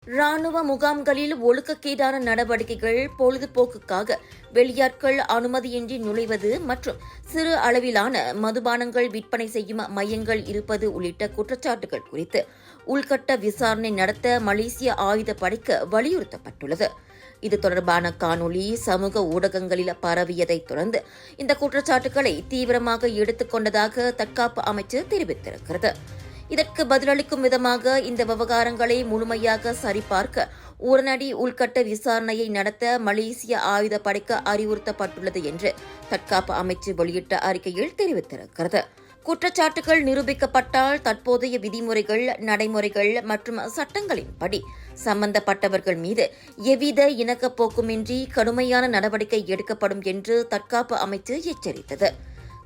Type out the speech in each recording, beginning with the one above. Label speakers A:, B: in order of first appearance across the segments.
A: ராணுவ முகாம்களில் ஒழுக்கக்கேடான நடவடிக்கைகள், பொழுதுபோக்குக்காக வெளியாட்கள் அனுமதியின்றி நுழைவது மற்றும் சிறு அளவிலான மதுபானங்கள் விற்பனை செய்யும் மையங்கள் இருப்பது உள்ளிட்ட குற்றச்சாட்டுகள் குறித்து உள்கட்ட விசாரணை நடத்த மலேசிய ஆயுதப்படைக்கு வலியுறுத்தப்பட்டுள்ளது. இது தொடர்பான காணொலி சமூக ஊடகங்களில் பரவியதைத் தொடர்ந்து இந்த குற்றச்சாட்டுகளை தீவிரமாக எடுத்துக் கொண்டதாக தற்காப்பு அமைச்சு தெரிவித்திருக்கிறது. இதற்கு பதிலளிக்கும் விதமாக இந்த விவகாரங்களை முழுமையாக சரிபார்க்க உடனடி உள்கட்ட விசாரணையை நடத்த மலேசிய ஆயுதப்படைக்கு அறிவுறுத்தப்பட்டுள்ளது என்று தற்காப்பு அமைச்சு வெளியிட்ட அறிக்கையில் தெரிவித்திருக்கிறது. குற்றச்சாட்டுகள் நிரூபிக்கப்பட்டால் தற்போதைய விதிமுறைகள், நடைமுறைகள் மற்றும் சட்டங்களின்படி சம்பந்தப்பட்டவர்கள் மீது எவ்வித இணக்கப்போக்குமின்றி கடுமையான நடவடிக்கை எடுக்கப்படும் என்று தற்காப்பு அமைச்சு எச்சரித்தது.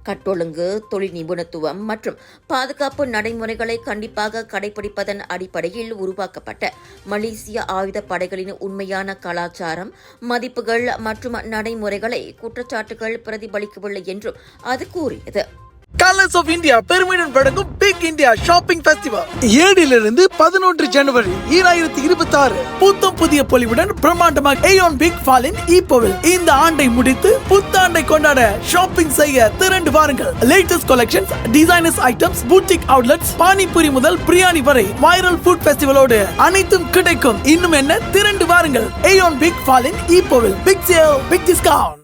A: கட்டொழுங்கு, தொழில் நிபுணத்துவம் மற்றும் பாதுகாப்பு நடைமுறைகளை கண்டிப்பாக கடைபிடிப்பதன் அடிப்படையில் உருவாக்கப்பட்ட மலேசிய ஆயுதப் படைகளின் உண்மையான கலாச்சாரம், மதிப்புகள் மற்றும் நடைமுறைகளை குற்றச்சாட்டுகள் பிரதிபலிக்கவில்லை என்றும் அது கூறியது.
B: கலர்ஸ் ஆஃப் இந்தியா பெருமையுடன் வழங்கும் பிக் இந்தியா ஷாப்பிங் ஃபெஸ்டிவல் 7 11 ஜனவரி 2026 புத்தம் புதிய பொலிவுடன் பிரம்மாண்டமாக ஏயோன் பிக் ஃபாலின் ஈப்போவில் இந்த ஆண்டை முடித்து புத்தாண்டை கொண்டாட ஷாப்பிங் செய்ய திரண்டு வாருங்கள். Latest collections, designers items, boutique outlets, panipuri முதல் பிரியாணி வரை வைரல் ஃபுட் ஃபெஸ்டிவலோடு அனைத்தும் கிடைக்கும். இன்னும் என்ன, திரண்டு வாருங்கள். ஏயோன் பிக் ஃபாலின் ஈப்போவில். Big sale, big discount.